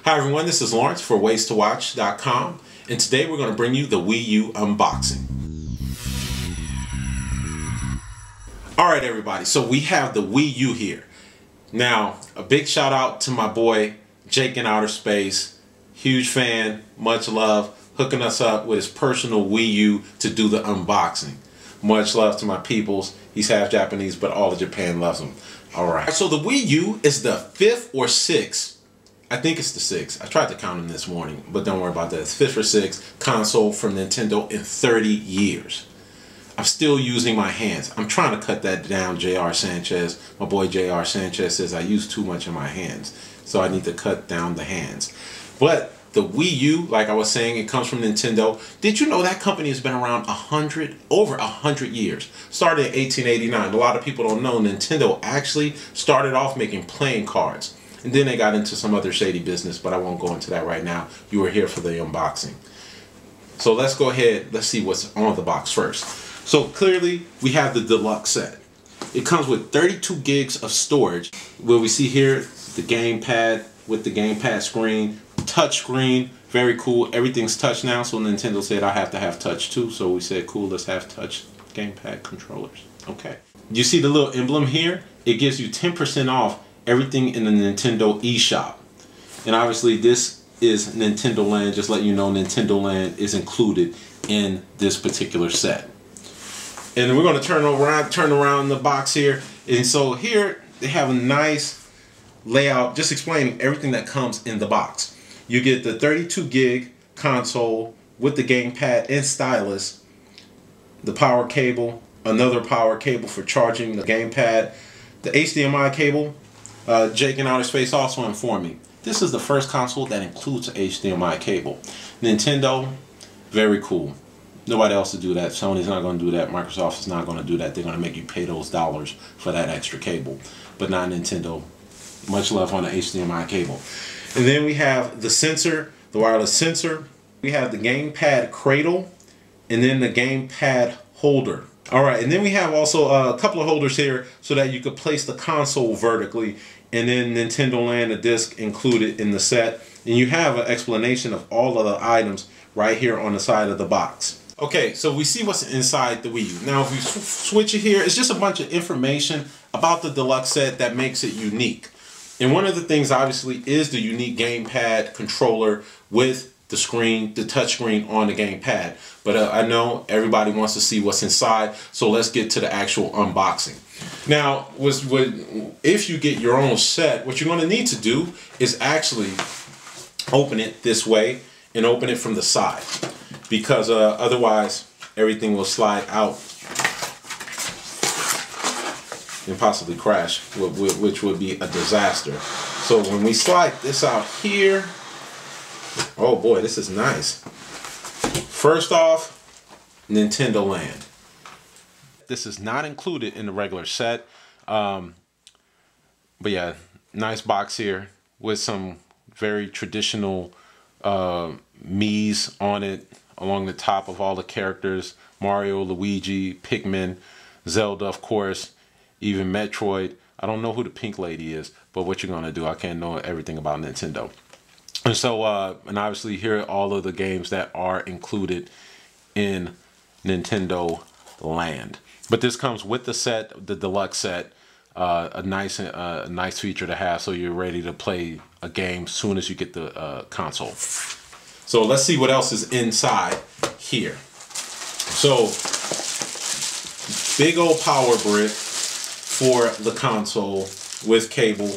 Hi everyone, this is Lawrence for WaysToWatch.com, and today we're going to bring you the Wii U unboxing. Alright everybody, so we have the Wii U here. Now, a big shout out to my boy Jake in Outer Space, huge fan, much love, hooking us up with his personal Wii U to do the unboxing. Much love to my peoples. He's half Japanese, but all of Japan loves him. Alright, so the Wii U is the 5th or 6th, I think it's the 6th. I tried to count them this morning, but don't worry about that. It's 5th or 6th console from Nintendo in 30 years. I'm still using my hands. I'm trying to cut that down, J.R. Sanchez. My boy J.R. Sanchez says I use too much in my hands, so I need to cut down the hands. But the Wii U, like I was saying, it comes from Nintendo. Did you know that company has been around over 100 years? Started in 1889. A lot of people don't know Nintendo actually started off making playing cards. And then they got into some other shady business, but I won't go into that right now. You were here for the unboxing. So let's go ahead, let's see what's on the box first. So clearly, we have the deluxe set. It comes with 32 gigs of storage. Where we see here, the gamepad with the gamepad screen, touch screen, very cool. Everything's touch now, so Nintendo said I have to have touch too. So we said, cool, let's have touch gamepad controllers. Okay. You see the little emblem here? It gives you 10% off everything in the Nintendo eShop. And obviously this is Nintendo Land. Just let you know Nintendo Land is included in this particular set. And we're going to turn around the box here. And so here they have a nice layout just explaining everything that comes in the box. You get the 32 gig console with the gamepad and stylus, the power cable, another power cable for charging the gamepad, the HDMI cable. Jake in Outer Space also informed me this is the first console that includes an HDMI cable. Nintendo, very cool. Nobody else to do that. Sony's not going to do that. Microsoft is not going to do that. They're going to make you pay those dollars for that extra cable. But not Nintendo. Much love on the HDMI cable. And then we have the sensor, the wireless sensor. We have the gamepad cradle, and then the gamepad holder. Alright, and then we have also a couple of holders here so that you could place the console vertically, and then Nintendo Land, a disc included in the set. And you have an explanation of all of the items right here on the side of the box. Okay, so we see what's inside the Wii U. Now if we switch it here, it's just a bunch of information about the deluxe set that makes it unique. And one of the things obviously is the unique gamepad controller with the screen, the touch screen on the gamepad. But I know everybody wants to see what's inside, so let's get to the actual unboxing. Now, if you get your own set, what you're going to need to do is actually open it this way and open it from the side, because otherwise everything will slide out and possibly crash, which would be a disaster. So when we slide this out here, oh boy, this is nice. First off, Nintendo Land. This is not included in the regular set. But yeah, nice box here with some very traditional Mii's on it along the top of all the characters. Mario, Luigi, Pikmin, Zelda, of course, even Metroid. I don't know who the pink lady is, but what you're gonna do, I can't know everything about Nintendo. And so, and obviously here are all of the games that are included in Nintendo Land. But this comes with the set, the deluxe set, a nice feature to have so you're ready to play a game soon as you get the console. So let's see what else is inside here. So, big old power brick for the console with cable.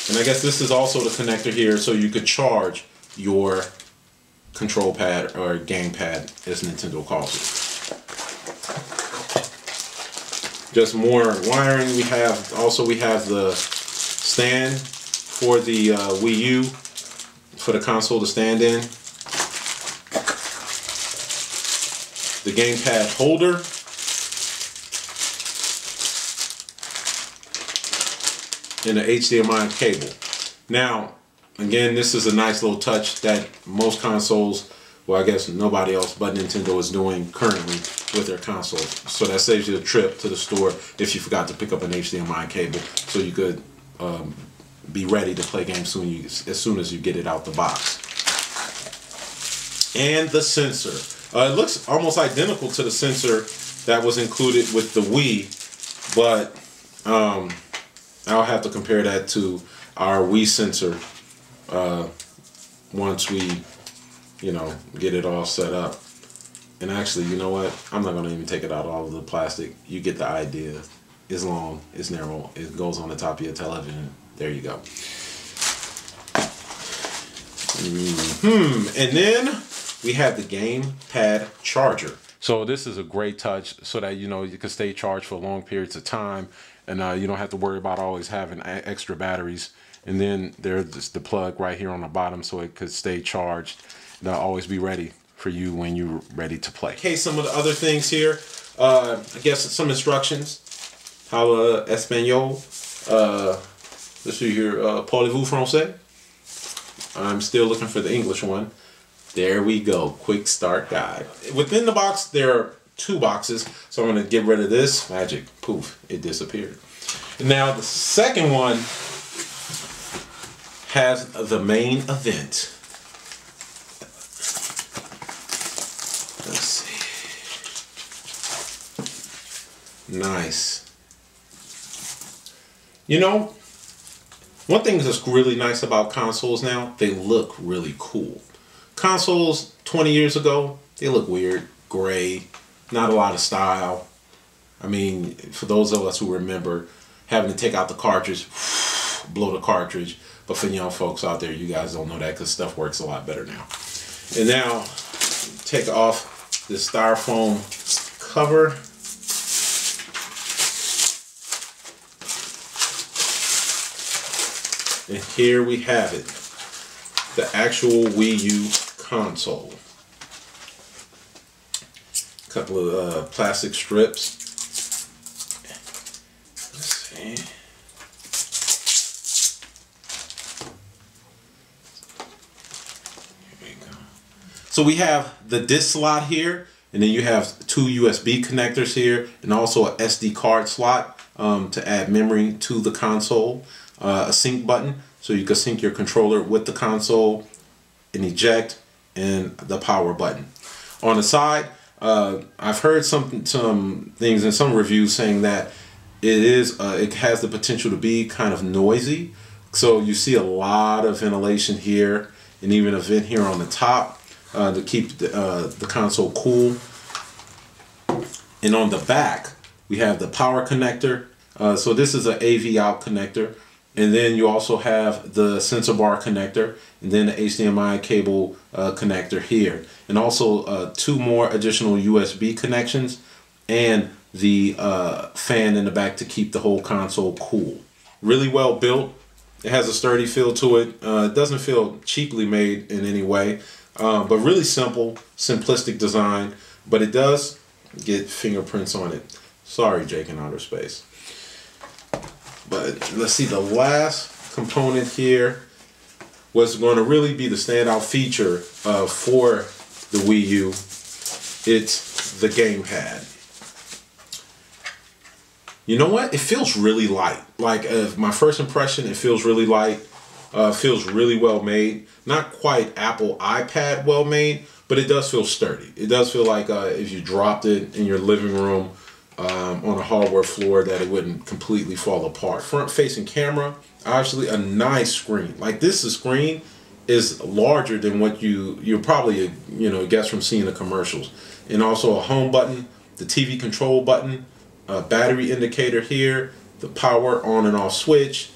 And I guess this is also the connector here so you could charge your control pad or gamepad, as Nintendo calls it. Just more wiring. We have the stand for the Wii U, for the console to stand in. The gamepad holder. And the HDMI cable. Now, again, this is a nice little touch that most consoles, well, I guess nobody else but Nintendo is doing currently with their consoles. So that saves you a trip to the store if you forgot to pick up an HDMI cable, so you could be ready to play games as soon as you get it out the box. And the sensor. It looks almost identical to the sensor that was included with the Wii, but I'll have to compare that to our Wii sensor once we, you know, get it all set up. And actually, you know what? I'm not going to even take it out all of the plastic. You get the idea. It's long, it's narrow, it goes on the top of your television. There you go. And then we have the gamepad charger. So this is a great touch so that, you know, you can stay charged for long periods of time, and you don't have to worry about always having extra batteries. And then there's the plug right here on the bottom so it could stay charged and always be ready for you when you're ready to play. Okay, some of the other things here, I guess some instructions. Habla español. Let's see here. Parlez-vous français? I'm still looking for the English one. There we go. Quick start guide. Within the box, there are 2 boxes. So I'm going to get rid of this. Magic. Poof. It disappeared. Now the second one has the main event. Let's see. Nice. You know, one thing that's really nice about consoles now, they look really cool. Consoles 20 years ago, they look weird, gray, not a lot of style. I mean, for those of us who remember having to take out the cartridge, blow the cartridge, but for young folks out there, you guys don't know that because stuff works a lot better now. And now, take off the styrofoam cover. And here we have it, the actual Wii U console. A couple of plastic strips. Let's see. Here we go. So we have the disc slot here, and then you have 2 USB connectors here, and also a SD card slot to add memory to the console. A sync button so you can sync your controller with the console, and eject, and the power button. On the side, I've heard some things in some reviews saying that it has the potential to be kind of noisy. So you see a lot of ventilation here, and even a vent here on the top to keep the console cool. And on the back, we have the power connector. So this is an AV out connector. And then you also have the sensor bar connector, and then the HDMI cable connector here. And also 2 more additional USB connections, and the fan in the back to keep the whole console cool. Really well built. It has a sturdy feel to it. It doesn't feel cheaply made in any way, but really simple, simplistic design. But it does get fingerprints on it. Sorry, Jake in outer space. But let's see, the last component here was going to really be the standout feature for the Wii U. It's the gamepad. You know what? It feels really light. Like my first impression, it feels really light. Feels really well made. Not quite Apple iPad well made, but it does feel sturdy. It does feel like if you dropped it in your living room on a hardware floor, that it wouldn't completely fall apart. Front facing camera, obviously a nice screen. Like this screen is larger than what you'll probably guess from seeing the commercials. And also a home button, the TV control button, a battery indicator here, the power on and off switch,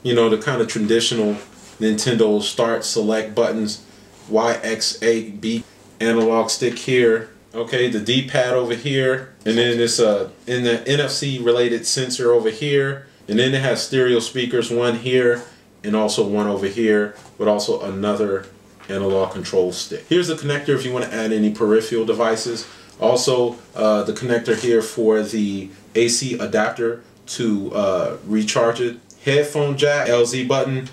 the kind of traditional Nintendo start select buttons, Y, X, A, B, analog stick here. Okay, the D-pad over here, and then it's in the NFC related sensor over here, and then it has stereo speakers, one here and also one over here, but also another analog control stick. Here's the connector if you want to add any peripheral devices. Also the connector here for the AC adapter to recharge it. Headphone jack, LZ button,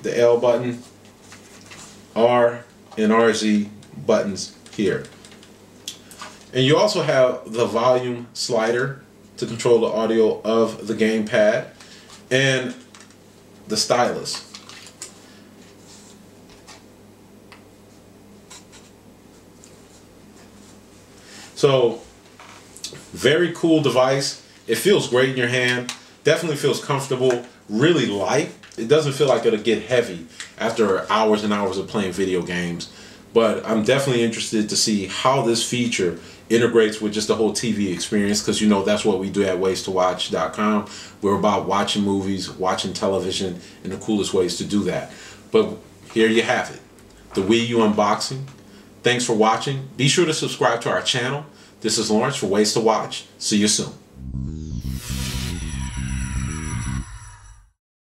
the L button, R and RZ buttons here. And you also have the volume slider to control the audio of the gamepad. And the stylus. So, very cool device. It feels great in your hand. Definitely feels comfortable. Really light. It doesn't feel like it'll get heavy after hours and hours of playing video games. But I'm definitely interested to see how this feature integrates with just the whole TV experience, because you know that's what we do at waystoWatch.com. We're about watching movies, watching television, and the coolest ways to do that. But here you have it, the Wii U unboxing. Thanks for watching. Be sure to subscribe to our channel. This is Lawrence for Ways to Watch. See you soon.